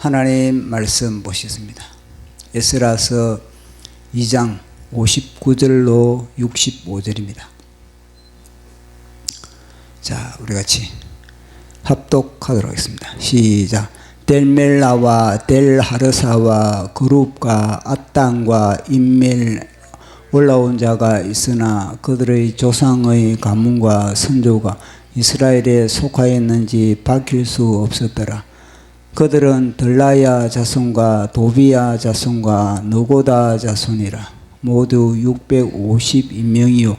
하나님 말씀 보시겠습니다. 에스라서 2장 59절로 65절입니다. 자, 우리 같이 합독하도록 하겠습니다. 시작. 델멜라와 델하르사와 그룹과 앗단과 임멜 올라온 자가 있으나 그들의 조상의 가문과 선조가 이스라엘에 속하였는지 밝힐 수 없었더라. 그들은 들라야 자손과 도비야 자손과 느고다 자손이라. 모두 652명이요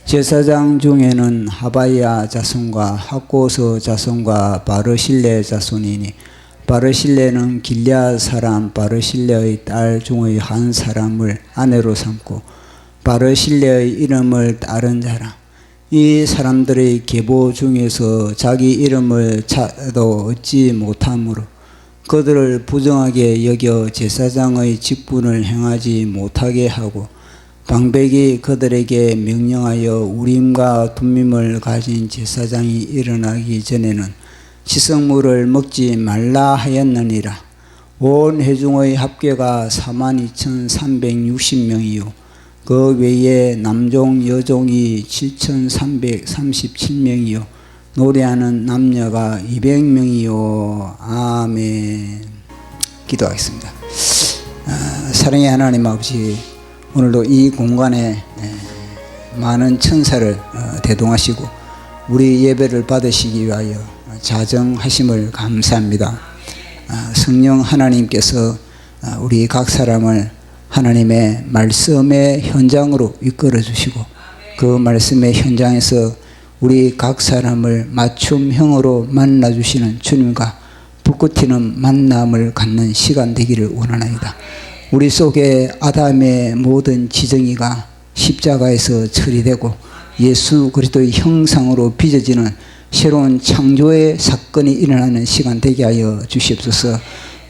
제사장 중에는 하바야 자손과 학고서 자손과 바르실레 자손이니, 바르실레는 길앗 사람 바르실레의 딸 중의 한 사람을 아내로 삼고 바르실레의 이름을 따른 자라. 이 사람들의 계보 중에서 자기 이름을 찾아도 얻지 못하므로 그들을 부정하게 여겨 제사장의 직분을 행하지 못하게 하고, 방백이 그들에게 명령하여 우림과 둠밈을 가진 제사장이 일어나기 전에는 지성물을 먹지 말라 하였느니라. 온 회중의 합계가 42,360명이요 그 외에 남종 여종이 7,337명이요 노래하는 남녀가 200명이요 아멘. 기도하겠습니다. 사랑의 하나님 아버지, 오늘도 이 공간에 많은 천사를 대동하시고 우리 예배를 받으시기 위하여 자정하심을 감사합니다. 성령 하나님께서 우리 각 사람을 하나님의 말씀의 현장으로 이끌어 주시고 그 말씀의 현장에서 우리 각 사람을 맞춤형으로 만나 주시는 주님과 불꽃 튀는 만남을 갖는 시간 되기를 원하나이다. 우리 속에 아담의 모든 지정의가 십자가에서 처리되고 예수 그리스도의 형상으로 빚어지는 새로운 창조의 사건이 일어나는 시간 되게 하여 주시옵소서.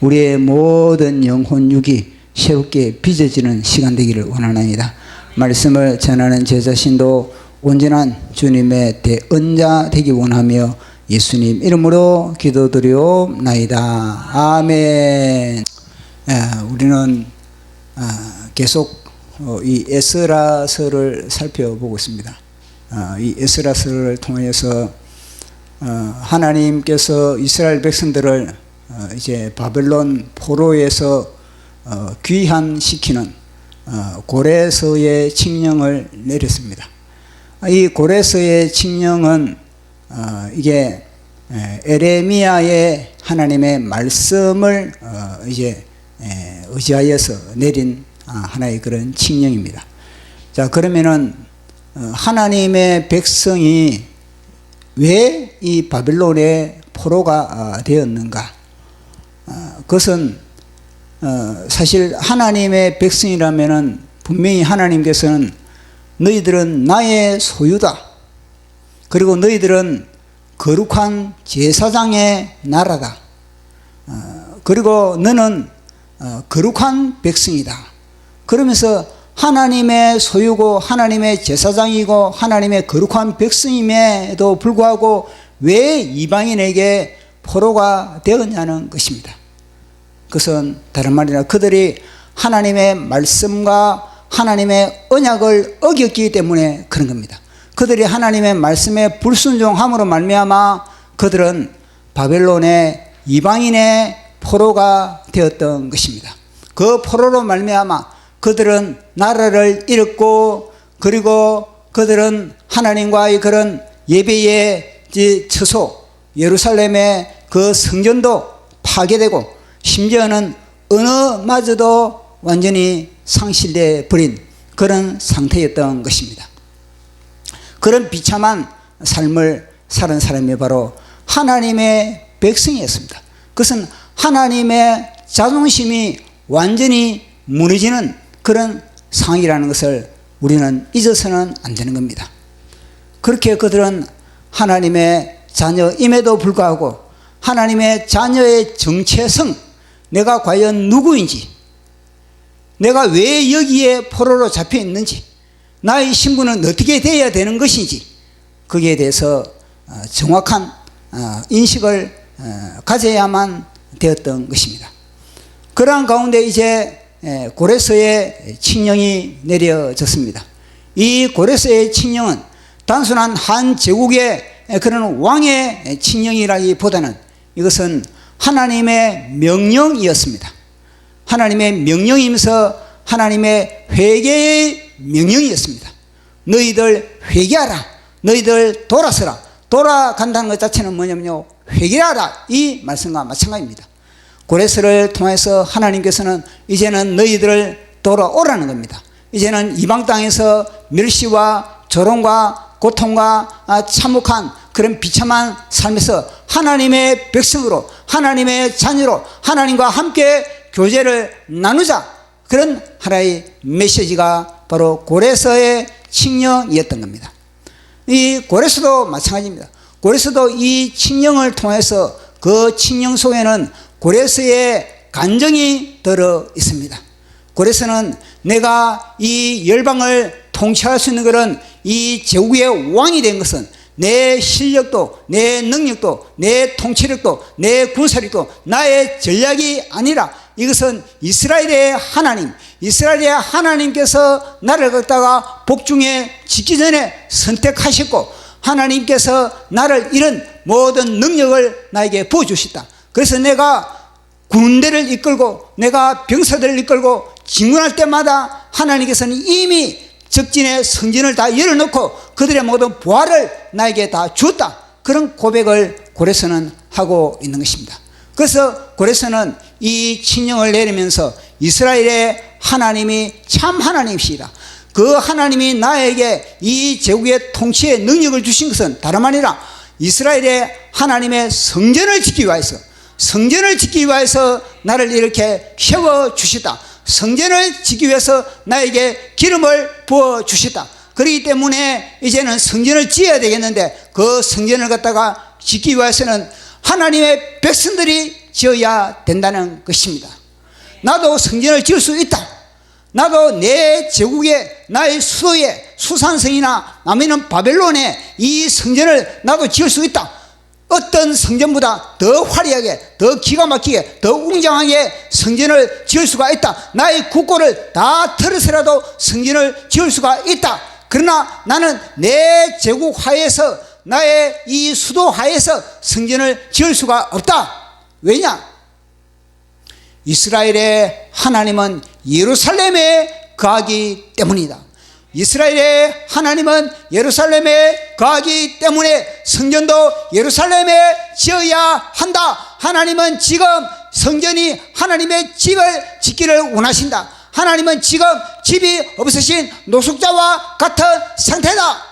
우리의 모든 영혼 육이 새롭게 빚어지는 시간 되기를 원하나이다. 말씀을 전하는 제 자신도 온전한 주님의 대언자 되기 원하며 예수님 이름으로 기도드리옵나이다. 아멘. 우리는 계속 이 에스라서를 살펴보고 있습니다. 이 에스라서를 통해서 하나님께서 이스라엘 백성들을 이제 바벨론 포로에서 귀환시키는 고레서의 칙령을 내렸습니다. 이 고레서의 칙령은 이게 에레미야의 하나님의 말씀을 이제 의지하여서 내린 하나의 그런 칙령입니다. 자, 그러면은 하나님의 백성이 왜 이 바벨론의 포로가 되었는가? 그것은 사실 하나님의 백성이라면은 분명히 하나님께서는 너희들은 나의 소유다. 그리고 너희들은 거룩한 제사장의 나라다. 그리고 너는 거룩한 백성이다. 그러면서 하나님의 소유고 하나님의 제사장이고 하나님의 거룩한 백성임에도 불구하고 왜 이방인에게 포로가 되었냐는 것입니다. 그것은 다른 말이 아니라 그들이 하나님의 말씀과 하나님의 언약을 어겼기 때문에 그런 겁니다. 그들이 하나님의 말씀에 불순종함으로 말미암아 그들은 바벨론의 이방인의 포로가 되었던 것입니다. 그 포로로 말미암아 그들은 나라를 잃었고, 그리고 그들은 하나님과의 그런 예배의 처소 예루살렘의 그 성전도 파괴되고 심지어는 언어마저도 완전히 상실돼 버린 그런 상태였던 것입니다. 그런 비참한 삶을 사는 사람이 바로 하나님의 백성이었습니다. 그것은 하나님의 자존심이 완전히 무너지는 그런 상황이라는 것을 우리는 잊어서는 안 되는 겁니다. 그렇게 그들은 하나님의 자녀임에도 불구하고 하나님의 자녀의 정체성, 내가 과연 누구인지, 내가 왜 여기에 포로로 잡혀 있는지, 나의 신분은 어떻게 되어야 되는 것인지, 거기에 대해서 정확한 인식을 가져야만 되었던 것입니다. 그러한 가운데 이제 고레스의 칙령이 내려졌습니다. 이 고레스의 칙령은 단순한 한 제국의 그런 왕의 칙령이라기보다는 이것은 하나님의 명령이었습니다. 하나님의 명령이면서 하나님의 회개의 명령이었습니다. 너희들 회개하라. 너희들 돌아서라. 돌아간다는 것 자체는 뭐냐면요, 회개하라, 이 말씀과 마찬가지입니다. 고레스를 통해서 하나님께서는 이제는 너희들을 돌아오라는 겁니다. 이제는 이방 땅에서 멸시와 조롱과 고통과 참혹한 그런 비참한 삶에서 하나님의 백성으로, 하나님의 자녀로 하나님과 함께 교제를 나누자, 그런 하나의 메시지가 바로 고레스의 칙령이었던 겁니다. 이 고레스도 마찬가지입니다. 고레스도 이 칙령을 통해서 그 칙령 속에는 고레스의 간정이 들어 있습니다. 고레스는 내가 이 열방을 통치할 수 있는 그런 이 제국의 왕이 된 것은 내 실력도, 내 능력도, 내 통치력도, 내 군사력도, 나의 전략이 아니라 이것은 이스라엘의 하나님, 이스라엘의 하나님께서 나를 갖다가 복중에 짓기 전에 선택하셨고, 하나님께서 나를 이런 모든 능력을 나에게 부어주셨다. 그래서 내가 군대를 이끌고 내가 병사들을 이끌고 진군할 때마다 하나님께서는 이미 적진의 성전을 다 열어놓고 그들의 모든 부활을 나에게 다 주었다. 그런 고백을 고레스는 하고 있는 것입니다. 그래서 고레스는 이 칙령을 내리면서 이스라엘의 하나님이 참 하나님이시다, 그 하나님이 나에게 이 제국의 통치의 능력을 주신 것은 다름 아니라 이스라엘의 하나님의 성전을 짓기 위해서, 성전을 짓기 위해서 나를 이렇게 세워주셨다. 성전을 짓기 위해서 나에게 기름을 부어주셨다. 그렇기 때문에 이제는 성전을 지어야 되겠는데, 그 성전을 갖다가 짓기 위해서는 하나님의 백성들이 지어야 된다는 것입니다. 나도 성전을 지을 수 있다. 나도 내 제국에, 나의 수도에, 수산성이나 아니면 바벨론에 이 성전을 나도 지을 수 있다. 어떤 성전보다 더 화려하게, 더 기가 막히게, 더 웅장하게 성전을 지을 수가 있다. 나의 국고를 다 털어서라도 성전을 지을 수가 있다. 그러나 나는 내 제국 하에서, 나의 이 수도 하에서 성전을 지을 수가 없다. 왜냐? 이스라엘의 하나님은 예루살렘에 거하기 때문이다. 이스라엘의 하나님은 예루살렘에 거하기 때문에 성전도 예루살렘에 지어야 한다. 하나님은 지금 성전이 하나님의 집을 짓기를 원하신다. 하나님은 지금 집이 없으신 노숙자와 같은 상태다.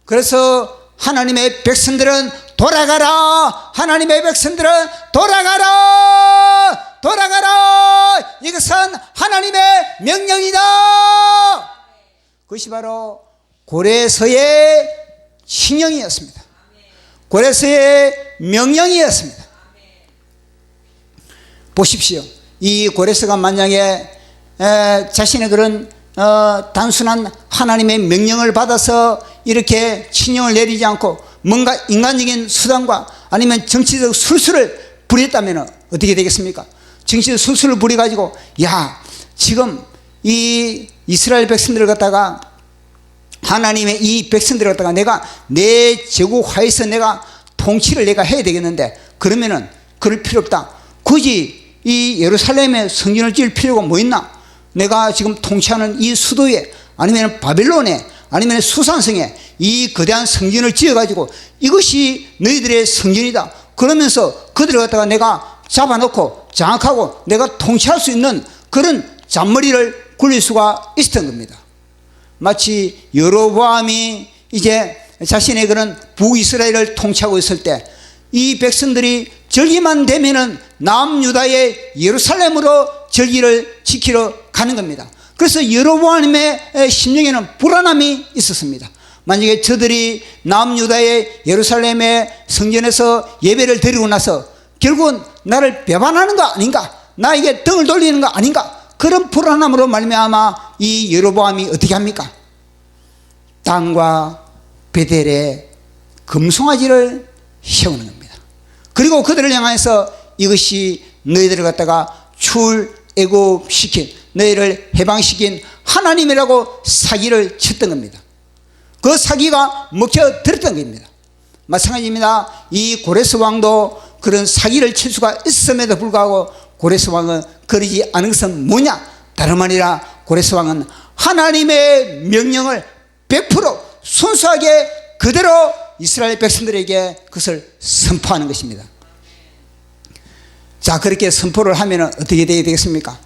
그래서 하나님의 백성들은 돌아가라. 하나님의 백성들은 돌아가라. 돌아가라. 이것은 하나님의 명령이다. 그것이 바로 고레스의 칙령이었습니다. 고레스의 명령이었습니다. 보십시오. 이 고레스가 만약에 자신의 그런 단순한 하나님의 명령을 받아서 이렇게 칙령을 내리지 않고 뭔가 인간적인 수단과 아니면 정치적 술수를 부렸다면 어떻게 되겠습니까? 정치적 술수를 부려가지고, 야, 지금 이 이스라엘 백성들을 갖다가, 하나님의 이 백성들을 갖다가 내가 내 제국 하에서 내가 통치를 내가 해야 되겠는데, 그러면은 그럴 필요 없다. 굳이 이 예루살렘에 성전을 지을 필요가 뭐 있나? 내가 지금 통치하는 이 수도에, 아니면 바벨론에, 아니면 수산성에 이 거대한 성전을 지어가지고 이것이 너희들의 성전이다. 그러면서 그들을 갖다가 내가 잡아놓고 장악하고 내가 통치할 수 있는 그런 잔머리를 굴릴 수가 있었던 겁니다. 마치 여로보암이 이제 자신의 그런 북이스라엘을 통치하고 있을 때 이 백성들이 절기만 되면은 남유다의 예루살렘으로 절기를 지키러 가는 겁니다. 그래서 여로보암의 심령에는 불안함이 있었습니다. 만약에 저들이 남유다의 예루살렘의 성전에서 예배를 드리고 나서 결국은 나를 배반하는 거 아닌가, 나에게 등을 돌리는 거 아닌가, 그런 불안함으로 말미암아 이 여로보암이 어떻게 합니까? 단과 베델에 금송아지를 세우는 겁니다. 그리고 그들을 향해서 이것이 너희들을 갖다가 출애굽시킨, 너희를 해방시킨 하나님이라고 사기를 쳤던 겁니다. 그 사기가 먹혀들었던 겁니다. 마찬가지입니다. 이 고레스 왕도 그런 사기를 칠 수가 있음에도 불구하고 고레스 왕은 거리지 않은 것은 뭐냐? 다름 아니라 고레스 왕은 하나님의 명령을 100% 순수하게 그대로 이스라엘 백성들에게 그것을 선포하는 것입니다. 자, 그렇게 선포를 하면 어떻게 되어야 되겠습니까?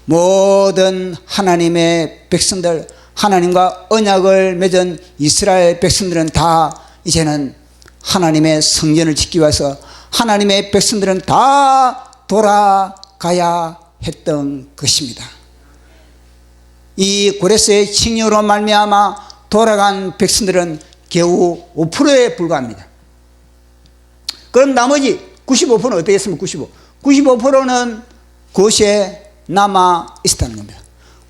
모든 하나님의 백성들, 하나님과 언약을 맺은 이스라엘 백성들은 다 이제는 하나님의 성전을 짓기 위해서 하나님의 백성들은 다 돌아가야 했던 것입니다. 이 고레스의 칙령으로 말미암아 돌아간 백성들은 겨우 5%에 불과합니다. 그럼 나머지 95%는 어떻게 했습니까? 95%는 그곳에 남아 있었다는 겁니다.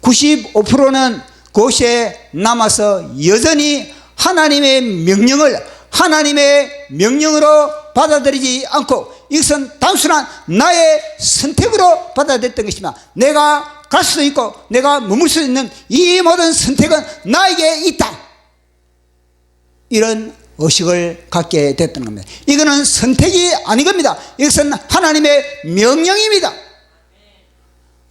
95%는 그곳에 남아서 여전히 하나님의 명령을 하나님의 명령으로 받아들이지 않고 이것은 단순한 나의 선택으로 받아들였던 것이며 내가 갈 수도 있고 내가 머물 수 있는 이 모든 선택은 나에게 있다, 이런 의식을 갖게 됐던 겁니다. 이거는 선택이 아닌 겁니다. 이것은 하나님의 명령입니다.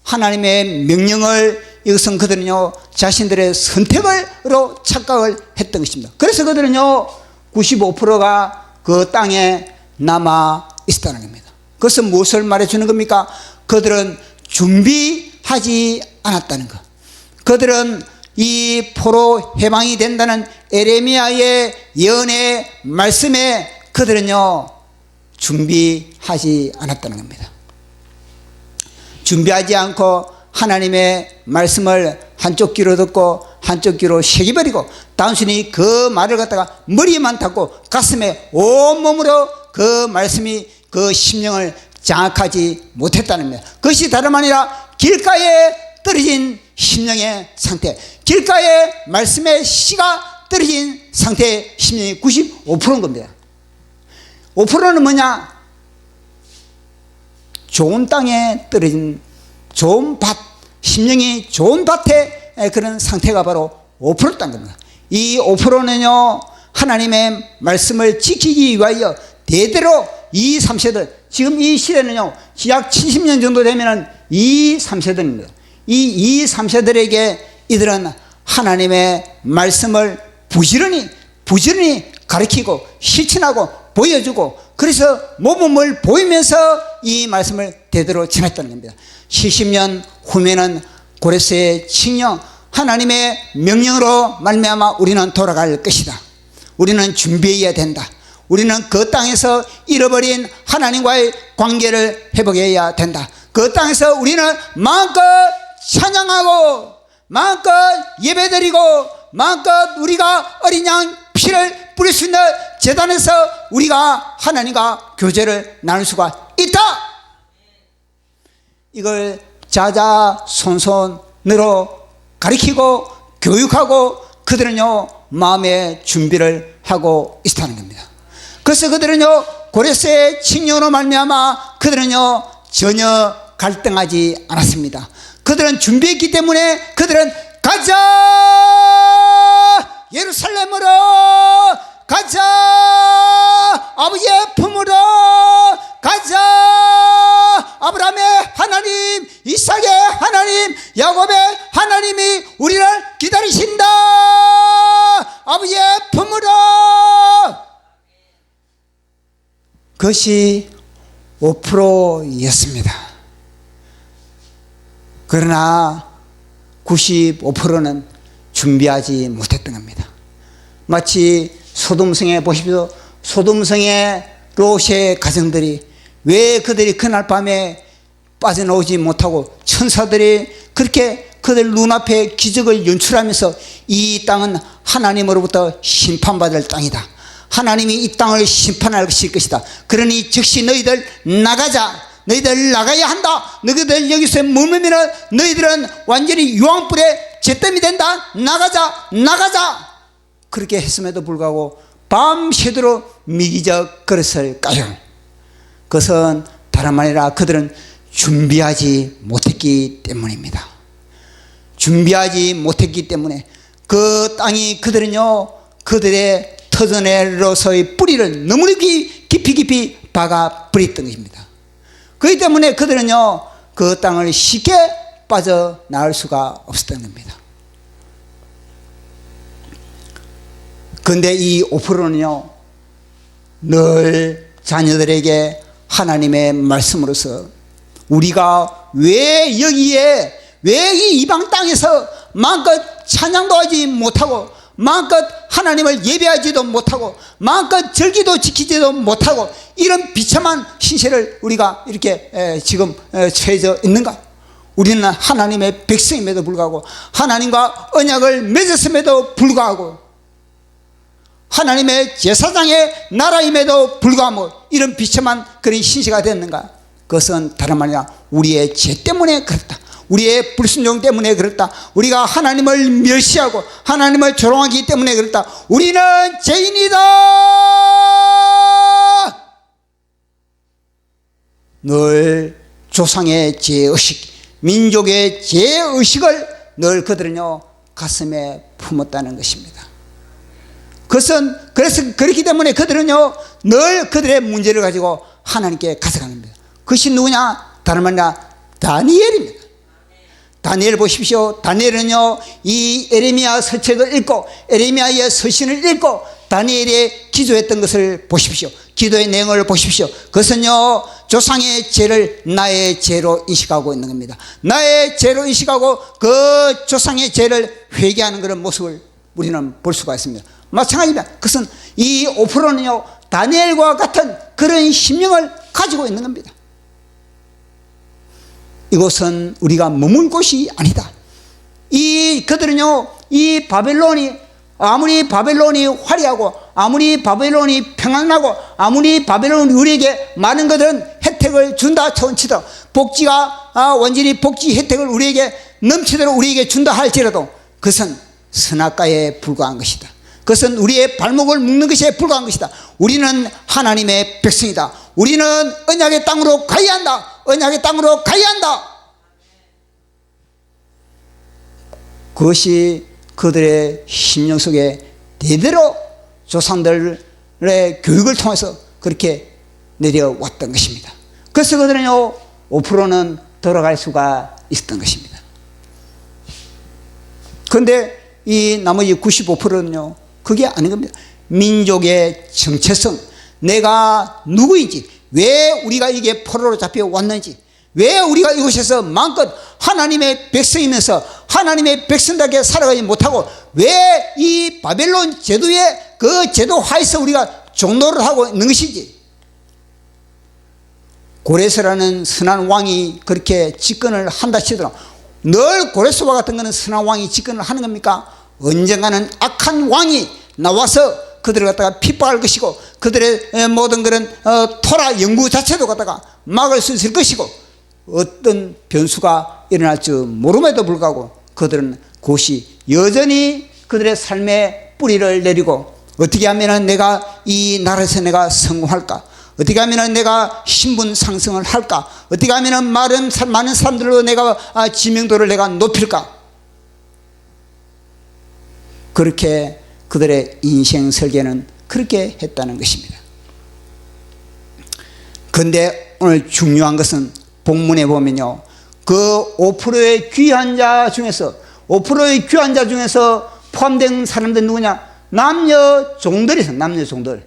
하나님의 명령을 이것은 그들은요 자신들의 선택으로 착각을 했던 것입니다. 그래서 그들은요 95%가 그 땅에 남아 있었다는 겁니다. 그것은 무엇을 말해주는 겁니까? 그들은 준비하지 않았다는 것. 그들은 이 포로 해방이 된다는 에레미야의 예언의 말씀에 그들은요 준비하지 않았다는 겁니다. 준비하지 않고 하나님의 말씀을 한쪽 귀로 듣고 한쪽 귀로 새겨버리고 단순히 그 말을 갖다가 머리에만 닫고 가슴에 온몸으로 그 말씀이 그 심령을 장악하지 못했다는 겁니다. 그것이 다름 아니라 길가에 떨어진 심령의 상태, 길가에 말씀의 씨가 떨어진 상태의 심령이 95%인 겁니다. 5%는 뭐냐? 좋은 땅에 떨어진 좋은 밭, 심령이 좋은 밭에 그런 상태가 바로 5%단 겁니다. 이 5%는요 하나님의 말씀을 지키기 위하여 대대로 2, 3세들, 지금 이 시대는요 약 70년 정도 되면은 2, 3세들입니다. 이 2, 3세들에게 이들은 하나님의 말씀을 부지런히 가르치고 실천하고 보여주고 그래서 모범을 보이면서 이 말씀을 대대로 전했다는 겁니다. 70년 후면은 고레스의 칙령, 하나님의 명령으로 말미암아 우리는 돌아갈 것이다. 우리는 준비해야 된다. 우리는 그 땅에서 잃어버린 하나님과의 관계를 회복해야 된다. 그 땅에서 우리는 마음껏 찬양하고 마음껏 예배드리고 마음껏 우리가 어린 양 피를 뿌릴 수 있는 제단에서 우리가 하나님과 교제를 나눌 수가 있다. 이걸 자자손손으로 가르치고 교육하고 그들은요 마음의 준비를 하고 있다는 겁니다. 그래서 그들은요 고레스의 칙령으로 말미암아 그들은요 전혀 갈등하지 않았습니다. 그들은 준비했기 때문에 그들은 가자 예루살렘으로 가자 아버지의 품으로 가자 아브라함의 하나님 이삭의 하나님 야곱의 하나님이 우리를 기다리신다 아버지의 품으로. 그것이 5%였습니다. 그러나 95%는 준비하지 못했던 겁니다. 마치 소돔성에 보십시오. 소돔성의 롯의 가정들이 왜 그들이 그날 밤에 빠져나오지 못하고 천사들이 그렇게 그들 눈앞에 기적을 연출하면서 이 땅은 하나님으로부터 심판받을 땅이다. 하나님이 이 땅을 심판할 것이다. 그러니 즉시 너희들 나가자. 너희들 나가야 한다. 너희들 여기서 머물면 너희들은 완전히 유황불에 잿더미 된다. 나가자. 그렇게 했음에도 불구하고 밤새도록 미기적 걸었을까요? 그것은 다름 아니라 그들은 준비하지 못했기 때문입니다. 준비하지 못했기 때문에 그 땅이 그들은요, 그들의 터전에로서의 뿌리를 너무 깊이 박아 버렸던 것입니다. 그렇기 때문에 그들은요, 그 땅을 쉽게 빠져나올 수가 없었던 겁니다. 그런데 이 5%는요, 늘 자녀들에게 하나님의 말씀으로서 우리가 왜 여기에, 왜 이 이방 땅에서 마음껏 찬양도 하지 못하고, 마음껏 하나님을 예배하지도 못하고, 마음껏 절기도 지키지도 못하고, 이런 비참한 신세를 우리가 이렇게 지금 처해져 있는가? 우리는 하나님의 백성임에도 불구하고, 하나님과 언약을 맺었음에도 불구하고, 하나님의 제사장의 나라임에도 불구하고 이런 비참한 그런 신세가 됐는가? 그것은 다름 아니라 우리의 죄 때문에 그렇다. 우리의 불순종 때문에 그렇다. 우리가 하나님을 멸시하고 하나님을 조롱하기 때문에 그렇다. 우리는 죄인이다. 늘 조상의 죄의식, 민족의 죄의식을 늘 그들은요, 가슴에 품었다는 것입니다. 그것은, 그래서 그렇기 때문에 그들은요, 늘 그들의 문제를 가지고 하나님께 가져가는 겁니다. 그것이 누구냐? 다름 아니라 다니엘입니다. 다니엘 보십시오. 다니엘은요, 이 에레미야 서책을 읽고 에레미야의 서신을 읽고 다니엘이 기도했던 것을 보십시오. 기도의 내용을 보십시오. 그것은요, 조상의 죄를 나의 죄로 인식하고 있는 겁니다. 나의 죄로 인식하고 그 조상의 죄를 회개하는 그런 모습을 우리는 볼 수가 있습니다. 마찬가지입니다. 그것은 이 5%는요, 다니엘과 같은 그런 심령을 가지고 있는 겁니다. 이곳은 우리가 머물 곳이 아니다. 그들은요, 이 바벨론이, 아무리 바벨론이 화려하고, 아무리 바벨론이 평안하고, 아무리 바벨론이 우리에게 많은 것들은 혜택을 준다 쳤치더라도, 복지가, 완전히 복지 혜택을 우리에게 넘치도록 우리에게 준다 할지라도 그것은 선악과에 불과한 것이다. 그것은 우리의 발목을 묶는 것에 불과한 것이다. 우리는 하나님의 백성이다. 우리는 언약의 땅으로 가야 한다. 언약의 땅으로 가야 한다. 그것이 그들의 심령 속에 대대로 조상들의 교육을 통해서 그렇게 내려왔던 것입니다. 그래서 그들은요, 5%는 돌아갈 수가 있었던 것입니다. 그런데 이 나머지 95%는요, 그게 아닌 겁니다. 민족의 정체성, 내가 누구인지, 왜 우리가 이게 포로로 잡혀왔는지, 왜 우리가 이곳에서 마음껏 하나님의 백성이면서 하나님의 백성답게 살아가지 못하고, 왜 이 바벨론 제도의 그 제도 하에서 우리가 종노를 하고 있는 것인지. 고레스라는 선한 왕이 그렇게 집권을 한다 치더라도 늘 고레스와 같은 것은 선한 왕이 집권을 하는 겁니까? 언젠가는 악한 왕이 나와서 그들을 갖다가 핍박할 것이고, 그들의 모든 그런 토라 연구 자체도 갖다가 막을 수 있을 것이고, 어떤 변수가 일어날 줄 모름에도 불구하고 그들은 그것이 여전히 그들의 삶의 뿌리를 내리고, 어떻게 하면 내가 이 나라에서 내가 성공할까? 어떻게 하면 내가 신분 상승을 할까? 어떻게 하면 많은 사람들로 내가 지명도를 내가 높일까? 그렇게 그들의 인생 설계는 그렇게 했다는 것입니다. 그런데 오늘 중요한 것은 본문에 보면요, 그 5%의 귀한 자 중에서, 5%의 귀한 자 중에서 포함된 사람들은 누구냐? 남녀 종들이 있어요. 남녀 종들.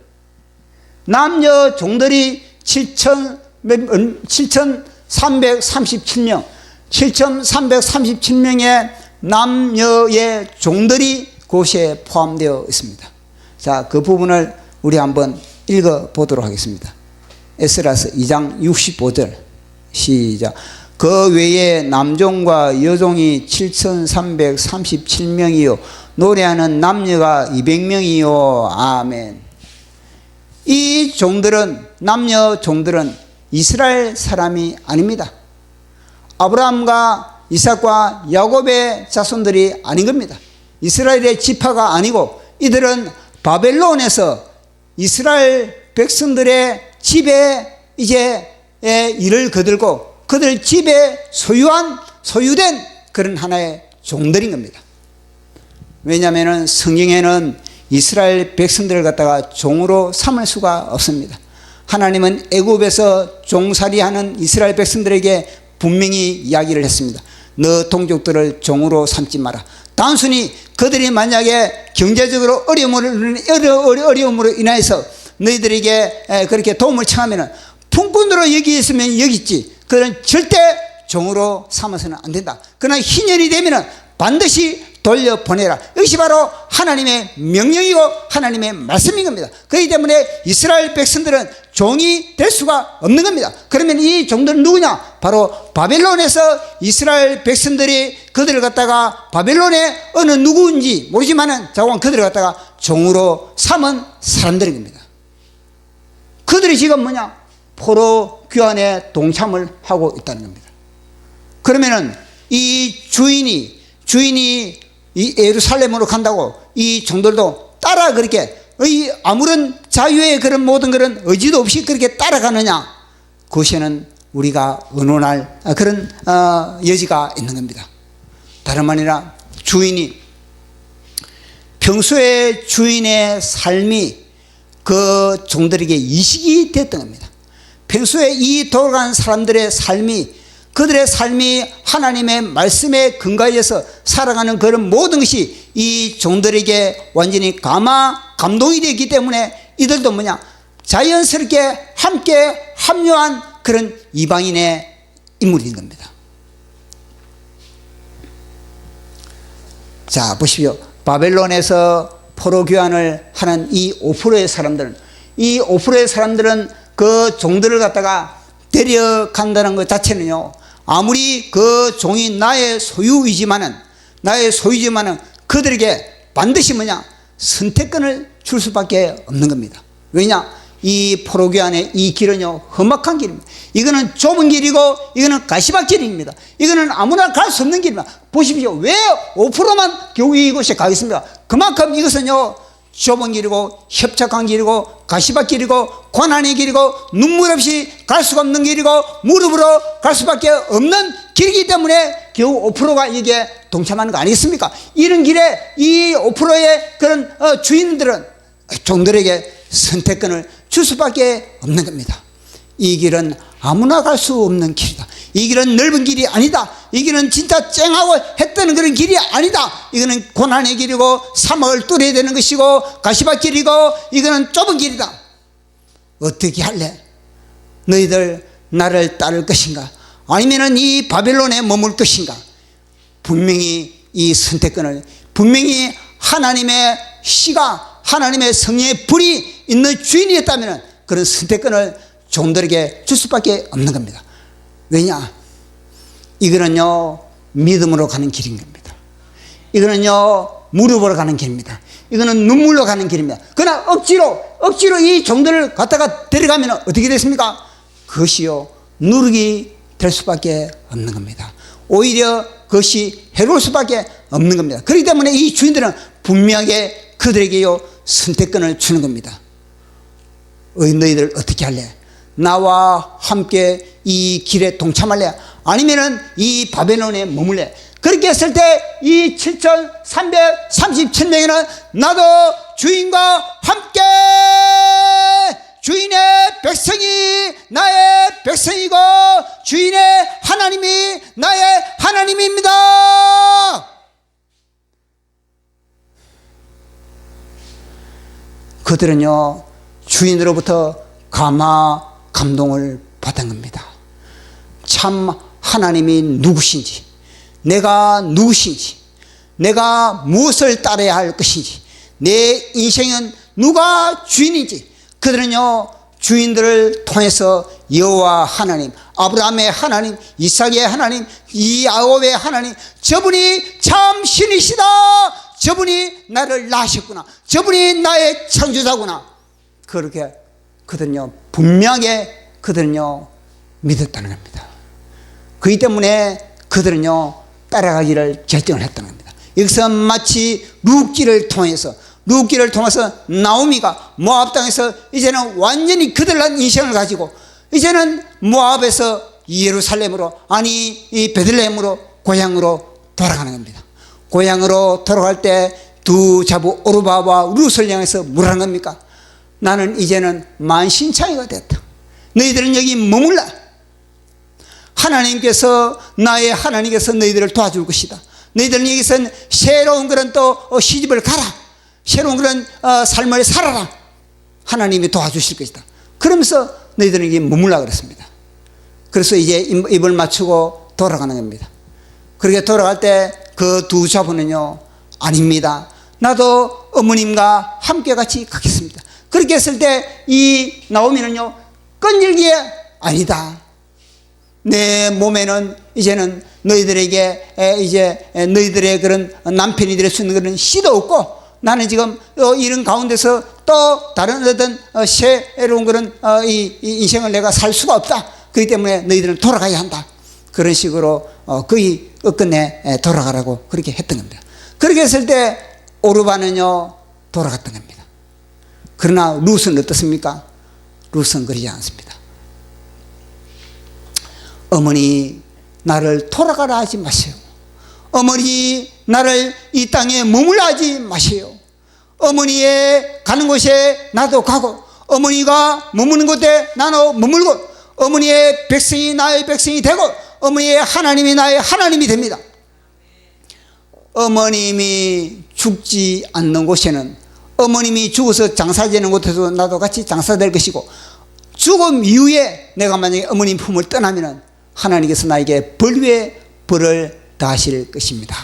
남녀 종들이 7,337명, 7,337명의 남녀의 종들이 그곳에 포함되어 있습니다. 자, 그 부분을 우리 한번 읽어 보도록 하겠습니다. 에스라서 2장 65절 시작. 그 외에 남종과 여종이 7,337명이요 노래하는 남녀가 200명이요 아멘. 이 종들은, 남녀 종들은 이스라엘 사람이 아닙니다. 아브라함과 이삭과 야곱의 자손들이 아닌 겁니다. 이스라엘의 지파가 아니고, 이들은 바벨론에서 이스라엘 백성들의 지배 이제 일을 거들고 그들 집에 소유된 그런 하나의 종들인 겁니다. 왜냐하면 성경에는 이스라엘 백성들을 갖다가 종으로 삼을 수가 없습니다. 하나님은 애굽에서 종살이하는 이스라엘 백성들에게 분명히 이야기를 했습니다. 너 동족들을 종으로 삼지 마라. 단순히 그들이 만약에 경제적으로 어려움으로 인해서 너희들에게 그렇게 도움을 청하면 품꾼으로 여기 있으면 여기 있지. 그들은 절대 종으로 삼아서는 안 된다. 그러나 희년이 되면 반드시 돌려보내라. 이것이 바로 하나님의 명령이고 하나님의 말씀인 겁니다. 그렇기 때문에 이스라엘 백성들은 종이 될 수가 없는 겁니다. 그러면 이 종들은 누구냐? 바로 바벨론에서 이스라엘 백성들이 그들을 갖다가 바벨론의 어느 누구인지 모르지만은 자관 그들을 갖다가 종으로 삼은 사람들인 겁니다. 그들이 지금 뭐냐? 포로 귀환에 동참을 하고 있다는 겁니다. 그러면은 이 주인이 이 예루살렘으로 간다고 이 종들도 따라 그렇게 아무런 자유의 그런 모든 그런 의지도 없이 그렇게 따라가느냐? 그것에는 우리가 의논할 그런 여지가 있는 겁니다. 다름 아니라 평소에 주인의 삶이 그 종들에게 이식이 됐던 겁니다. 평소에 이 돌아간 사람들의 삶이 그들의 삶이 하나님의 말씀에 근거해서 살아가는 그런 모든 것이 이 종들에게 완전히 감동이 되기 때문에 이들도 뭐냐? 자연스럽게 함께 합류한 그런 이방인의 인물인 겁니다. 자, 보십시오. 바벨론에서 포로 귀환을 하는 이 5%의 사람들은 그 종들을 갖다가 데려간다는 것 자체는요, 아무리 그 종이 나의 소유이지만은 그들에게 반드시 뭐냐? 선택권을 줄 수밖에 없는 겁니다. 왜냐? 이 포로귀환의 이 길은요, 험악한 길입니다. 이거는 좁은 길이고 이거는 가시밭길입니다. 이거는 아무나 갈 수 없는 길입니다. 보십시오. 왜 5%만 겨우 이곳에 가겠습니까? 그만큼 이것은요, 좁은 길이고 협착한 길이고 가시밭길이고 고난의 길이고 눈물 없이 갈 수가 없는 길이고 무릎으로 갈 수밖에 없는 길이기 때문에 겨우 5%가 이게 동참하는 거 아니겠습니까? 이런 길에 이 5%의 그런 주인들은 종들에게 선택권을 줄 수밖에 없는 겁니다. 이 길은 아무나 갈 수 없는 길이다. 이 길은 넓은 길이 아니다. 이 길은 진짜 쨍하고 했던 그런 길이 아니다. 이거는 고난의 길이고 사막을 뚫어야 되는 것이고 가시밭길이고 이거는 좁은 길이다. 어떻게 할래? 너희들 나를 따를 것인가? 아니면은 이 바벨론에 머물 것인가? 분명히 이 선택권을 분명히 하나님의 시가 하나님의 성령의 불이 있는 주인이었다면 그런 선택권을 종들에게 줄 수밖에 없는 겁니다. 왜냐? 이거는요, 믿음으로 가는 길인 겁니다. 이거는요, 무릎으로 가는 길입니다. 이거는 눈물로 가는 길입니다. 그러나 억지로 이 종들을 갖다가 데려가면 어떻게 됐습니까? 그것이요, 누룩이 될 수밖에 없는 겁니다. 오히려 그것이 해로울 수밖에 없는 겁니다. 그렇기 때문에 이 주인들은 분명하게 그들에게요, 선택권을 주는 겁니다. 너희들 어떻게 할래? 나와 함께 이 길에 동참할래? 아니면은 이 바벨론에 머물래? 그렇게 했을 때 이 7,337명에는 나도 주인과 함께 주인의 백성이 나의 백성이고 주인의 하나님이 나의 하나님입니다. 그들은요, 주인으로부터 감동을 받은 겁니다. 참 하나님이 누구신지, 내가 누구신지, 내가 무엇을 따라야 할 것인지, 내 인생은 누가 주인인지, 그들은요, 주인들을 통해서 여호와 하나님, 아브라함의 하나님, 이삭의 하나님, 야곱의 하나님, 저분이 참 신이시다, 저분이 나를 낳으셨구나, 저분이 나의 창조자구나, 그렇게 그들은요, 분명하게 그들은요, 믿었다는 겁니다. 그렇기 때문에 그들은요, 따라가기를 결정을 했다는 겁니다. 여기서 마치 룻기를 통해서 나오미가 모압 땅에서 이제는 완전히 그들난 인생을 가지고 이제는 모압에서 예루살렘으로, 아니 이 베들레헴으로, 고향으로 돌아가는 겁니다. 고향으로 돌아갈 때 두 자부 오르바와 룻을 향해서 뭐라는 겁니까? 나는 이제는 만신창이가 됐다. 너희들은 여기 머물라. 하나님께서, 나의 하나님께서 너희들을 도와줄 것이다. 너희들은 여기서는 새로운 그런 또 시집을 가라. 새로운 그런 삶을 살아라. 하나님이 도와주실 것이다. 그러면서 너희들은 여기 머물라 그랬습니다. 그래서 이제 입을 맞추고 돌아가는 겁니다. 그렇게 돌아갈 때 그 두 자부는요, 아닙니다. 나도 어머님과 함께 같이 가겠습니다. 그렇게 했을 때 이 나오미는요, 끈질기에 아니다. 내 몸에는 이제는 너희들에게 이제 너희들의 그런 남편이 될 수 있는 그런 씨도 없고, 나는 지금 이런 가운데서 또 다른 어떤 새로운 그런 이 인생을 내가 살 수가 없다. 그렇기 때문에 너희들은 돌아가야 한다. 그런 식으로 거의 끝내 돌아가라고 그렇게 했던 겁니다. 그렇게 했을 때 오르바는요, 돌아갔던 겁니다. 그러나 룻은 어떻습니까? 룻은 그러지 않습니다. 어머니, 나를 돌아가라 하지 마세요. 어머니, 나를 이 땅에 머물라 하지 마세요. 어머니의 가는 곳에 나도 가고, 어머니가 머무는 곳에 나도 머물고, 어머니의 백성이 나의 백성이 되고, 어머니의 하나님이 나의 하나님이 됩니다. 어머님이 죽지 않는 곳에는, 어머님이 죽어서 장사되는 곳에서 나도 같이 장사될 것이고, 죽음 이후에 내가 만약에 어머님 품을 떠나면 하나님께서 나에게 벌 위에 벌을 다하실 것입니다.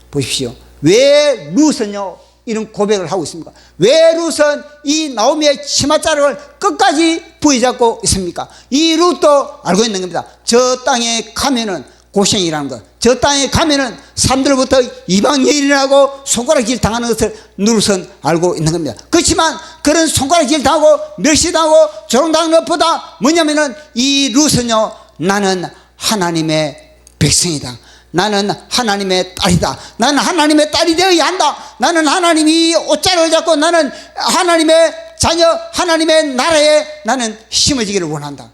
보십시오. 왜 룻은요 이런 고백을 하고 있습니까? 왜 룻은 이 나오미의 치맛자락을 끝까지 부여잡고 있습니까? 이 룻도 알고 있는 겁니다. 저 땅에 가면은 고생이라는 것, 저 땅에 가면은 사람들부터 이방 여인이라고 손가락질 당하는 것을 룻은 알고 있는 겁니다. 그렇지만 그런 손가락질 당하고 멸시당하고 조롱당하는 것보다 뭐냐면은 이 룻은요, 나는 하나님의 백성이다. 나는 하나님의 딸이다. 나는 하나님의 딸이 되어야 한다. 나는 하나님이 옷자락을 잡고 나는 하나님의 자녀, 하나님의 나라에 나는 심어지기를 원한다.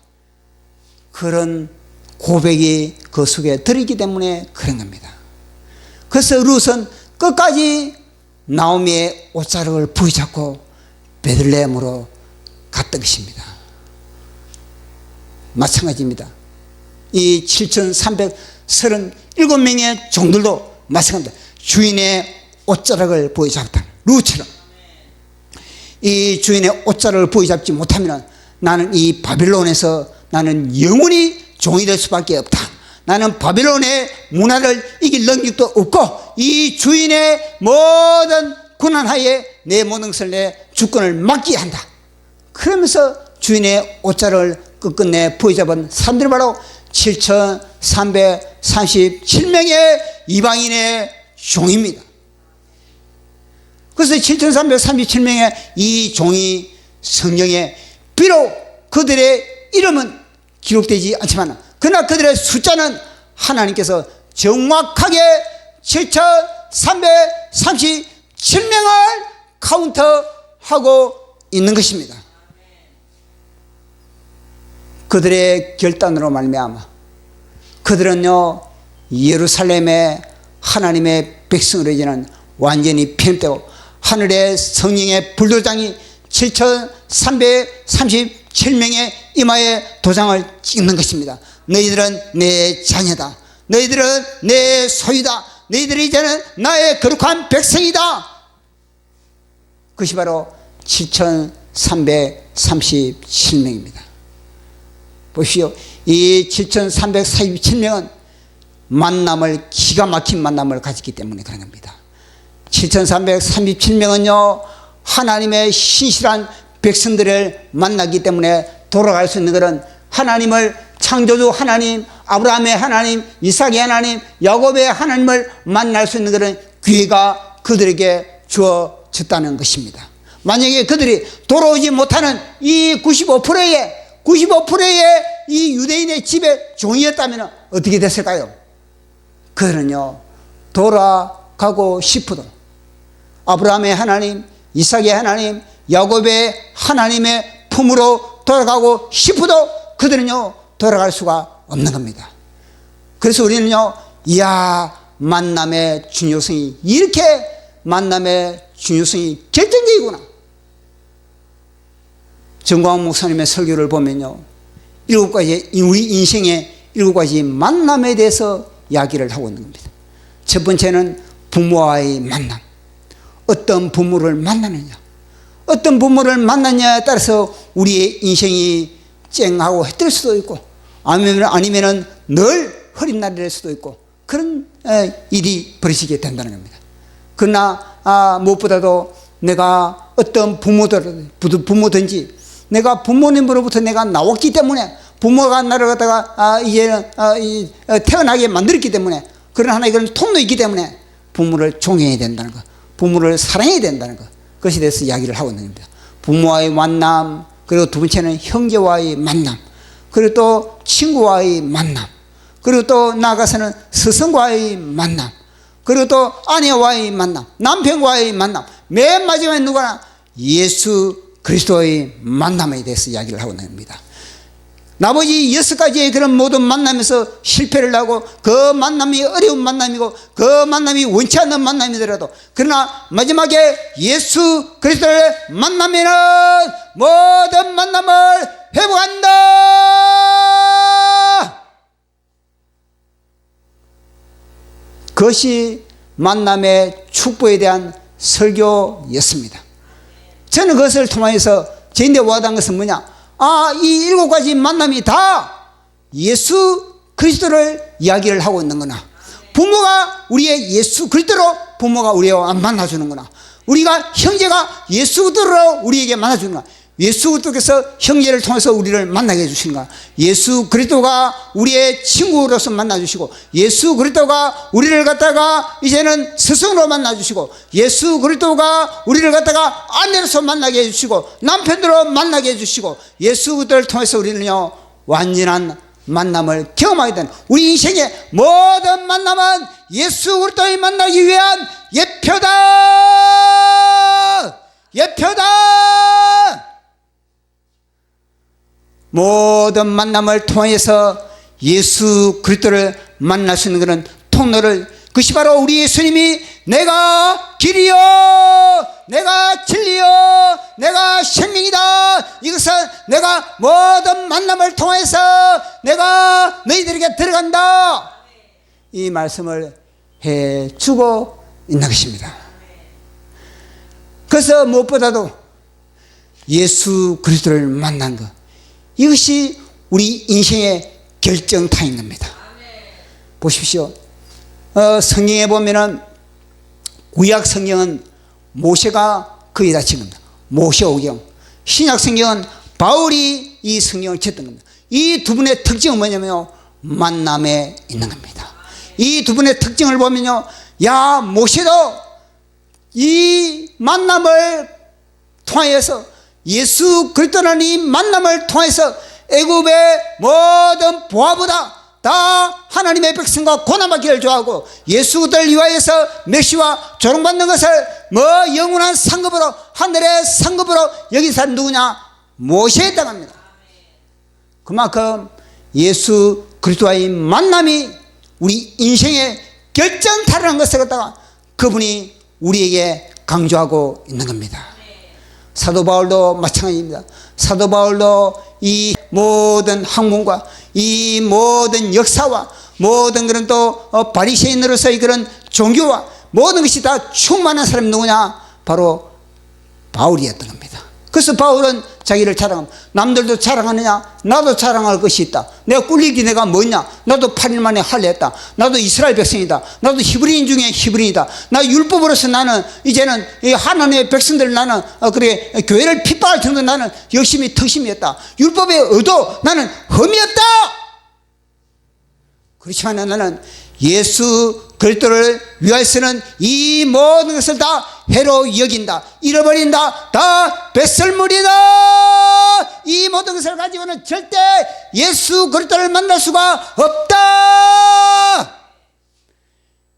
그런 고백이 그 속에 들어있기 때문에 그런 겁니다. 그래서 룻은 끝까지 나오미의 옷자락을 부여잡고 베들레헴으로 갔던 것입니다. 마찬가지입니다. 이 7,337명의 종들도 마찬가지입니다. 주인의 옷자락을 부여잡다. 룻처럼 이 주인의 옷자락을 부여잡지 못하면 나는 이 바빌론에서 나는 영원히 종이 될 수밖에 없다. 나는 바빌론의 문화를 이길 능력도 없고 이 주인의 모든 권한하에 내 모든 것을 내 주권을 맡기야 한다. 그러면서 주인의 옷자락을 끝끝내 부여잡은 사람들이 바로 7,337명의 이방인의 종입니다. 그래서 7,337명의 이 종이 성경에 비록 그들의 이름은 기록되지 않지만 그러나 그들의 숫자는 하나님께서 정확하게 7,337명을 카운트하고 있는 것입니다. 그들의 결단으로 말미암아 그들은요 예루살렘의 하나님의 백성으로 이제는 완전히 편입되고 하늘의 성령의 불도장이 7,337명의 이마에 도장을 찍는 것입니다. 너희들은 내 자녀다. 너희들은 내 소유다. 너희들이 이제는 나의 거룩한 백성이다. 그것이 바로 7,337명입니다. 보십시오. 이 7,337명은 만남을, 기가 막힌 만남을 가졌기 때문에 그런 겁니다. 7,337명은요 하나님의 신실한 백성들을 만나기 때문에 돌아갈 수 있는 그런 하나님을, 창조주 하나님, 아브라함의 하나님, 이삭의 하나님, 야곱의 하나님을 만날 수 있는 그런 기회가 그들에게 주어졌다는 것입니다. 만약에 그들이 돌아오지 못하는 이 95%의 이 유대인의 집에 종이었다면 어떻게 됐을까요? 그들은요 돌아가고 싶어도 아브라함의 하나님, 이삭의 하나님, 야곱의 하나님의 품으로 돌아가고 싶어도 그들은요 돌아갈 수가 없는 겁니다. 그래서 우리는요, 이야, 만남의 중요성이, 이렇게 만남의 중요성이 결정적이구나. 정광훈 목사님의 설교를 보면요, 7가지, 우리 인생의 7가지 만남에 대해서 이야기를 하고 있는 겁니다. 첫 번째는 부모와의 만남. 어떤 부모를 만나느냐, 어떤 부모를 만나느냐에 따라서 우리의 인생이 쨍하고 해뜰 수도 있고, 아니면은 늘 흐린 날이 될 수도 있고, 그런 일이 벌어지게 된다는 겁니다. 그러나 무엇보다도 내가 어떤 부모든지 내가 부모님으로부터 내가 나왔기 때문에, 부모가 나를 갖다가 이제는 태어나게 만들었기 때문에, 그런 하나의 그런 통로가 있기 때문에 부모를 존경해야 된다는 것, 부모를 사랑해야 된다는 것, 그것에 대해서 이야기를 하고 있는 겁니다. 부모와의 만남, 그리고 두 번째는 형제와의 만남, 그리고 또 친구와의 만남, 그리고 또 나아가서는 스승과의 만남, 그리고 또 아내와의 만남, 남편과의 만남, 맨 마지막에 누구나 예수 그리스도의 만남에 대해서 이야기를 하고 있는 겁니다. 나머지 6가지의 그런 모든 만남에서 실패를 하고, 그 만남이 어려운 만남이고, 그 만남이 원치 않는 만남이더라도, 그러나 마지막에 예수 그리스도의 만남에는 모든 만남을 회복한다. 그것이 만남의 축복에 대한 설교였습니다. 저는 그것을 통해서 저인데 와닿은 것은 뭐냐, 이 7가지 만남이 다 예수 그리스도를 이야기를 하고 있는구나. 부모가 우리의 예수 그리스도로 부모가 우리와 만나주는구나. 우리가 형제가 예수 그리스도로 우리에게 만나주는구나. 예수 그리스도께서 형제를 통해서 우리를 만나게 해주시는가. 예수 그리스도가 우리의 친구로서 만나주시고, 예수 그리스도가 우리를 갖다가 이제는 스승으로 만나주시고, 예수 그리스도가 우리를 갖다가 아내로서 만나게 해주시고, 남편으로 만나게 해주시고, 예수 그리스도를 통해서 우리는요 완전한 만남을 경험하게 되는, 우리 인생의 모든 만남은 예수 그리스도를 만나기 위한 예표다. 예표다. 모든 만남을 통해서 예수 그리스도를 만날 수 있는 그런 통로를, 그것이 바로 우리 예수님이 내가 길이요, 내가 진리요, 내가 생명이다, 이것은 내가 모든 만남을 통해서 내가 너희들에게 들어간다, 이 말씀을 해주고 있는 것입니다. 그래서 무엇보다도 예수 그리스도를 만난 것, 이것이 우리 인생의 결정타인 겁니다. 보십시오. 성경에 보면은, 구약 성경은 모세가 거의 다 친 겁니다. 모세오경. 신약 성경은 바울이 이 성경을 쳤던 겁니다. 이 두 분의 특징은 뭐냐면요, 만남에 있는 겁니다. 이 두 분의 특징을 보면요, 야, 모세도 이 만남을 통하여서, 예수 그리스도라는 이 만남을 통해서 애굽의 모든 보화보다 다 하나님의 백성과 고난받기를 좋아하고, 예수 그리스도를 위하여서 메시와 조롱받는 것을 영원한 상급으로, 하늘의 상급으로 여긴 사람 누구냐? 모세에 해당합니다. 그만큼 예수 그리스도와의 만남이 우리 인생의 결정타라는 것을 갖다가 그분이 우리에게 강조하고 있는 겁니다. 사도 바울도 마찬가지입니다. 사도 바울도 이 모든 학문과 이 모든 역사와 모든 그런 또 바리새인으로서의 그런 종교와 모든 것이 다 충만한 사람이 누구냐? 바로 바울이었던 겁니다. 그래서 바울은 자기를 자랑합니다. 남들도 자랑하느냐? 나도 자랑할 것이 있다. 내가 꿀리기 내가 뭐냐? 나도 8일 만에 할례했다. 나도 이스라엘 백성이다. 나도 히브리인 중에 히브리인이다. 나 율법으로서 나는 이제는 하나님의 백성들, 나는 그래 교회를 핍박할 정도 나는 열심히 특심이었다. 율법의 의도 나는 흠이었다. 그렇지만 나는 예수 그리스도를 위하여서는 이 모든 것을 다 해로 여긴다, 잃어버린다, 다 뱃설물이다. 이 모든 것을 가지고는 절대 예수 그리스도를 만날 수가 없다.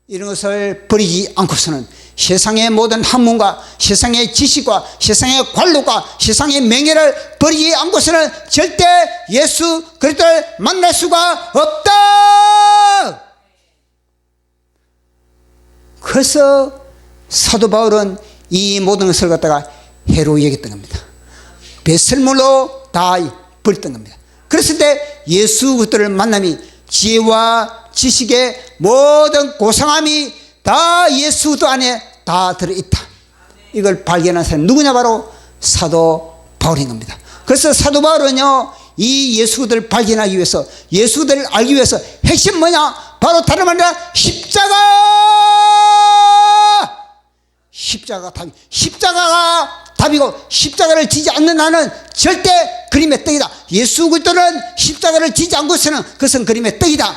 이런 것을 버리지 않고서는 세상의 모든 학문과 세상의 지식과 세상의 관록과 세상의 명예를 버리지 않고서는 절대 예수 그리스도를 만날 수가 없다. 그래서 사도 바울은 이 모든 것을 갖다가 해로 여겼던 겁니다. 배설물로 다 버렸던 겁니다. 그랬을 때 예수 그리스도를 만남이 지혜와 지식의 모든 고상함이 다 예수 그리스도 안에 다 들어있다. 이걸 발견한 사람이 누구냐? 바로 사도 바울인 겁니다. 그래서 사도 바울은요, 이 예수 그리스도를 발견하기 위해서, 예수 그리스도를 알기 위해서 핵심 뭐냐? 바로 다름 아니라 십자가! 십자가가 답이고, 십자가를 지지 않는 나는 절대 그림의 떡이다. 예수 그리스도는 십자가를 지지 않고서는 그것은 그림의 떡이다.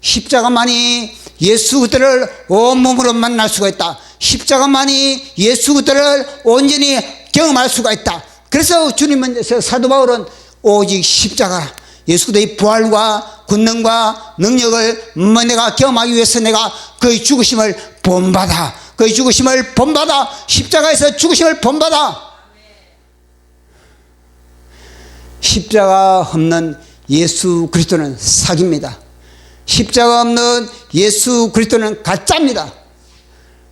십자가만이 예수 그리스도를 온몸으로 만날 수가 있다. 십자가만이 예수 그리스도를 온전히 경험할 수가 있다. 그래서 주님은, 사도 바울은 오직 십자가, 예수 그리스도의 부활과 권능과 능력을 내가 경험하기 위해서 내가 그의 죽으심을 본받아, 그의 죽으심을 본받아, 십자가에서 죽으심을 본받아. 십자가 없는 예수 그리스도는 사기입니다. 십자가 없는 예수 그리스도는 가짜입니다.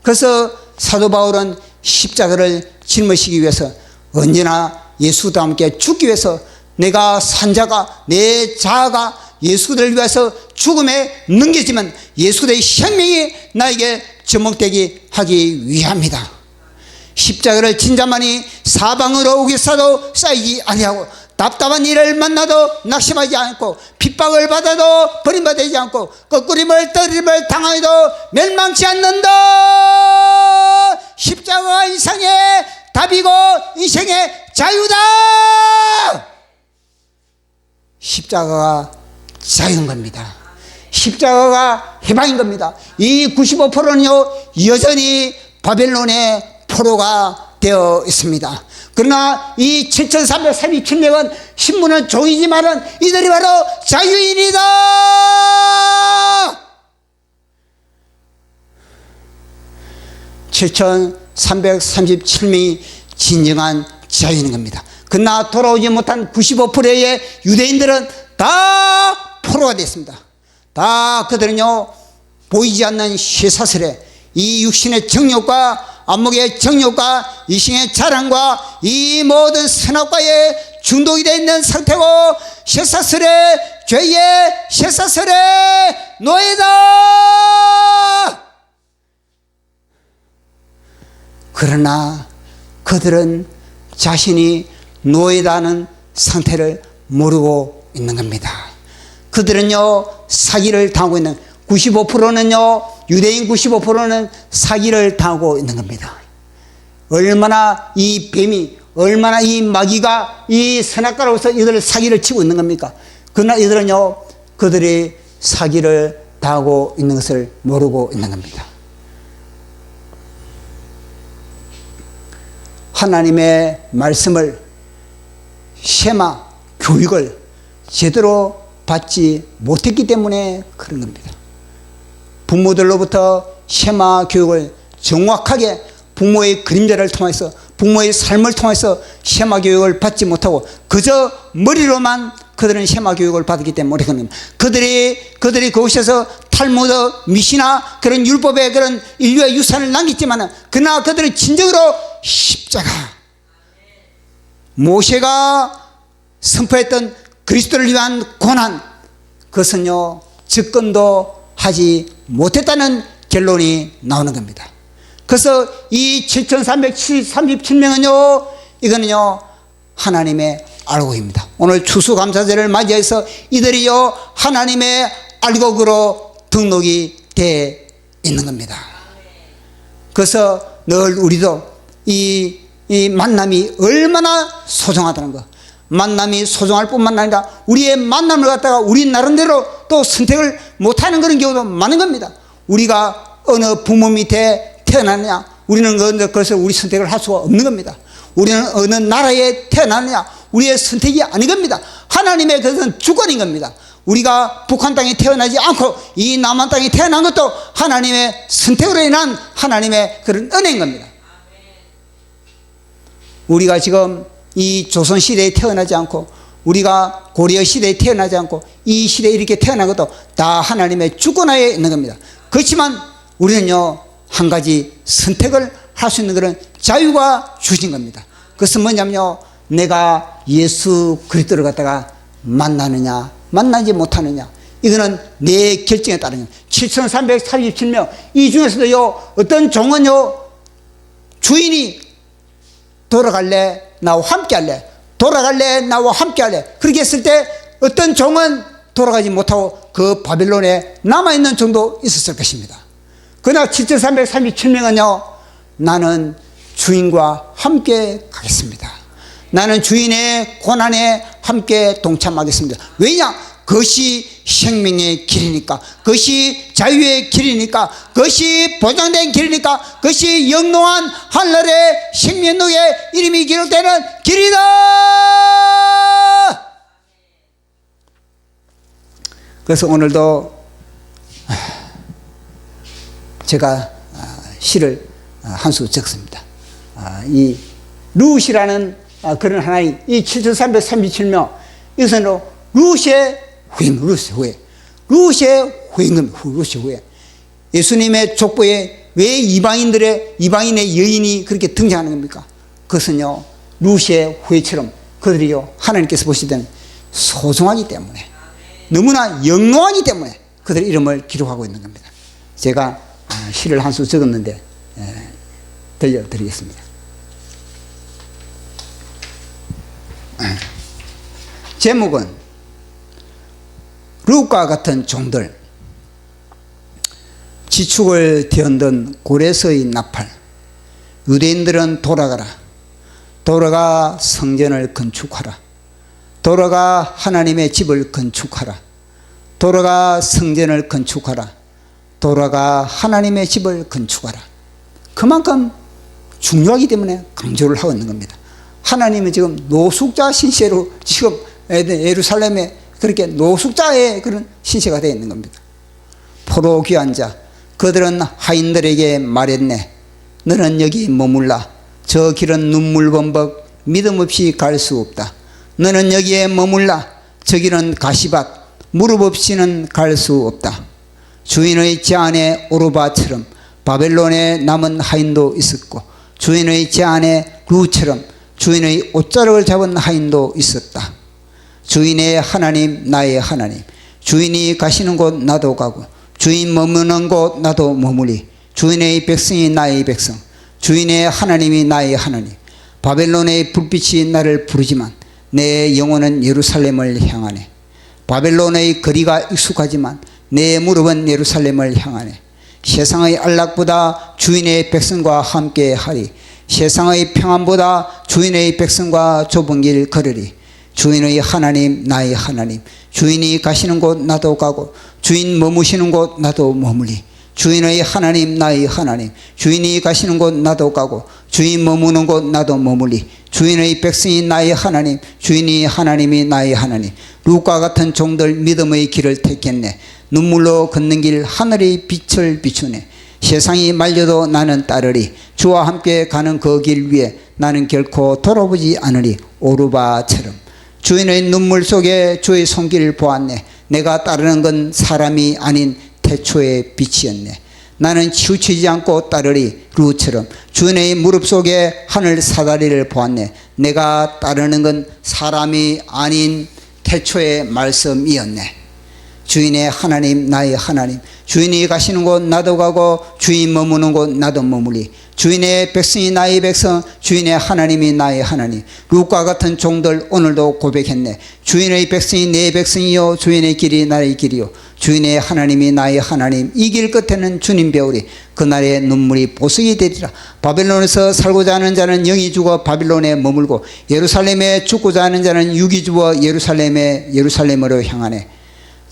그래서 사도 바울은 십자가를 짊어지기 위해서 언제나 예수 그리스도와 함께 죽기 위해서 내가 산 자가, 내 자아가 예수 그리스도를 위해서 죽음에 넘겨지면 예수 그리스도의 생명이 나에게 접목되게 하기 위함이다. 십자가를 진 자만이 사방으로 우겨싸도 쌓이지 아니하고, 답답한 일을 만나도 낙심하지 않고, 핍박을 받아도 버림받지 않고, 거꾸림을 떠림을 당하여도 멸망치 않는다. 십자가가 인생의 답이고 인생의 자유다. 십자가가 자유인 겁니다. 십자가가 해방인 겁니다. 이 95%는요 여전히 바벨론의 포로가 되어 있습니다. 그러나 이 7337명은 신문은 종이지만은 이들이 바로 자유인이다. 7337명이 진정한 자유인인 겁니다. 그러나 돌아오지 못한 95%의 유대인들은 다 포로가 됐습니다. 다 그들은요 보이지 않는 쇠사슬에 이 육신의 정욕과 안목의 정욕과 이생의 자랑과 이 모든 선악과에 중독이 되어 있는 상태고, 쇠사슬의 죄의 쇠사슬의 노예다. 그러나 그들은 자신이 노예다는 상태를 모르고 있는 겁니다. 그들은요 사기를 당하고 있는, 95%는요 유대인 95%는 사기를 당하고 있는 겁니다. 얼마나 이 뱀이, 얼마나 이 마귀가 이 선악과로서 이들을 사기를 치고 있는 겁니까? 그러나 이들은요 그들이 사기를 당하고 있는 것을 모르고 있는 겁니다. 하나님의 말씀을, 쉐마 교육을 제대로 받지 못했기 때문에 그런 겁니다. 부모들로부터 쉐마 교육을 정확하게, 부모의 그림자를 통해서, 부모의 삶을 통해서 쉐마 교육을 받지 못하고 그저 머리로만 그들은 쉐마 교육을 받았기 때문에 그런 겁니다. 그들이 그곳에서 탈무드, 미시나 그런 율법의 그런 인류의 유산을 남겼지만, 그러나 그들은 진정으로 십자가, 모세가 선포했던 그리스도를 위한 고난, 그것은요 접근도 하지 못했다는 결론이 나오는 겁니다. 그래서 이 7337명은요 이거는요 하나님의 알곡입니다. 오늘 추수감사절을 맞이해서 이들이요 하나님의 알곡으로 등록이 되어 있는 겁니다. 그래서 늘 우리도 이 만남이 얼마나 소중하다는 거, 만남이 소중할 뿐만 아니라 우리의 만남을 갖다가 우리 나름대로 또 선택을 못하는 그런 경우도 많은 겁니다. 우리가 어느 부모 밑에 태어났냐, 우리는 그것을 우리 선택을 할 수가 없는 겁니다. 우리는 어느 나라에 태어났냐, 우리의 선택이 아닌 겁니다. 하나님의 그것은 주권인 겁니다. 우리가 북한 땅에 태어나지 않고 이 남한 땅에 태어난 것도 하나님의 선택으로 인한 하나님의 그런 은혜인 겁니다. 우리가 지금 이 조선시대에 태어나지 않고 우리가 고려시대에 태어나지 않고 이 시대에 이렇게 태어난 것도 다 하나님의 주권하에 있는 겁니다. 그렇지만 우리는요, 한 가지 선택을 할 수 있는 그런 자유가 주신 겁니다. 그것은 뭐냐면요, 내가 예수 그리스도를 갖다가 만나느냐 만나지 못하느냐, 이거는 내 결정에 따르는 7,337명 이 중에서도요, 어떤 종은요, 주인이 돌아갈래 나와 함께 할래, 돌아갈래 나와 함께 할래, 그렇게 했을 때 어떤 종은 돌아가지 못하고 그 바벨론에 남아있는 종도 있었을 것입니다. 그러나 7,337명은요 나는 주인과 함께 가겠습니다. 나는 주인의 고난에 함께 동참하겠습니다. 왜냐? 그것이 생명의 길이니까, 그것이 자유의 길이니까, 그것이 보장된 길이니까, 그것이 영롱한 하늘의 생명록에 이름이 기록되는 길이다. 그래서 오늘도 제가 시를 한 수 적습니다. 이 룻이라는 그런 하나님, 이 7,337명, 이것은 룻의 후예입니다. 룻의 후예. 예수님의 족보에 왜 이방인의 여인이 그렇게 등장하는 겁니까? 그것은요, 룻의 후예처럼 그들이요, 하나님께서 보실 때는 소중하기 때문에, 너무나 영롱하기 때문에 그들의 이름을 기록하고 있는 겁니다. 제가 시를 한 수 적었는데 들려드리겠습니다. 제목은 룻과 같은 종들, 지축을 뒤흔든 고레스의 나팔. 유대인들은 돌아가라, 돌아가 성전을 건축하라, 돌아가 하나님의 집을 건축하라, 돌아가 성전을 건축하라, 돌아가 하나님의 집을 건축하라. 그만큼 중요하기 때문에 강조를 하고 있는 겁니다. 하나님은 지금 노숙자 신세로 지금 예루살렘에 그렇게 노숙자의 그런 신세가 되어 있는 겁니다. 포로 귀한 자, 그들은 하인들에게 말했네. 너는 여기 머물라. 저 길은 눈물 범벅 믿음 없이 갈 수 없다. 너는 여기에 머물라. 저 길은 가시밭 무릎 없이는 갈 수 없다. 주인의 제안에 오르바처럼 바벨론에 남은 하인도 있었고, 주인의 제안에 룻처럼 주인의 옷자락을 잡은 하인도 있었다. 주인의 하나님, 나의 하나님. 주인이 가시는 곳 나도 가고, 주인 머무는 곳 나도 머무리. 주인의 백성이 나의 백성, 주인의 하나님이 나의 하나님. 바벨론의 불빛이 나를 부르지만 내 영혼은 예루살렘을 향하네. 바벨론의 거리가 익숙하지만 내 무릎은 예루살렘을 향하네. 세상의 안락보다 주인의 백성과 함께 하리. 세상의 평안보다 주인의 백성과 좁은 길 걸으리. 주인의 하나님, 나의 하나님. 주인이 가시는 곳 나도 가고, 주인 머무시는 곳 나도 머물리. 주인의 하나님, 나의 하나님. 주인이 가시는 곳 나도 가고, 주인 머무는 곳 나도 머물리. 주인의 백성이 나의 하나님, 주인이 하나님이 나의 하나님. 룻과 같은 종들 믿음의 길을 택했네. 눈물로 걷는 길 하늘의 빛을 비추네. 세상이 말려도 나는 따르리. 주와 함께 가는 그 길 위에 나는 결코 돌아보지 않으리. 오르바처럼 주인의 눈물 속에 주의 손길을 보았네. 내가 따르는 건 사람이 아닌 태초의 빛이었네. 나는 치우치지 않고 따르리. 룻처럼 주인의 무릎 속에 하늘 사다리를 보았네. 내가 따르는 건 사람이 아닌 태초의 말씀이었네. 주인의 하나님, 나의 하나님. 주인이 가시는 곳 나도 가고, 주인 머무는 곳 나도 머물리. 주인의 백성이 나의 백성, 주인의 하나님이 나의 하나님. 룻과 같은 종들 오늘도 고백했네. 주인의 백성이 내 백성이요, 주인의 길이 나의 길이요, 주인의 하나님이 나의 하나님. 이 길 끝에는 주님 배우리. 그날의 눈물이 보석이 되리라. 바벨론에서 살고자 하는 자는 영이 죽어 바벨론에 머물고, 예루살렘에 죽고자 하는 자는 육이 죽어 예루살렘으로 향하네.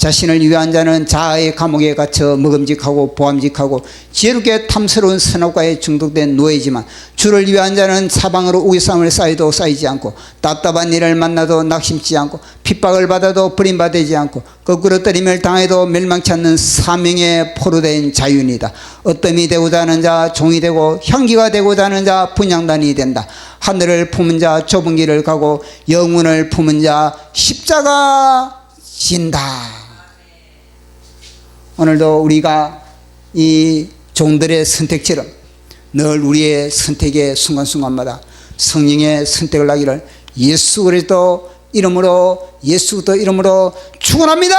자신을 위한 자는 자아의 감옥에 갇혀 먹음직하고 보암직하고 지혜롭게 탐스러운 선악과에 중독된 노예지만 주를 위한 자는 사방으로 우겨쌈을 쌓여도 쌓이지 않고 답답한 일을 만나도 낙심치 않고 핍박을 받아도 버림받지 않고 거꾸로 때림을 당해도 멸망치 않는 사명의 포로된 자유인이다. 어뜸이 되고자 하는 자 종이 되고 향기가 되고자 하는 자 분향단이 된다. 하늘을 품은 자 좁은 길을 가고 영혼을 품은 자 십자가 진다. 오늘도 우리가 이 종들의 선택처럼 늘 우리의 선택의 순간순간마다 성령의 선택을 하기를 예수 그리스도 이름으로 축원합니다.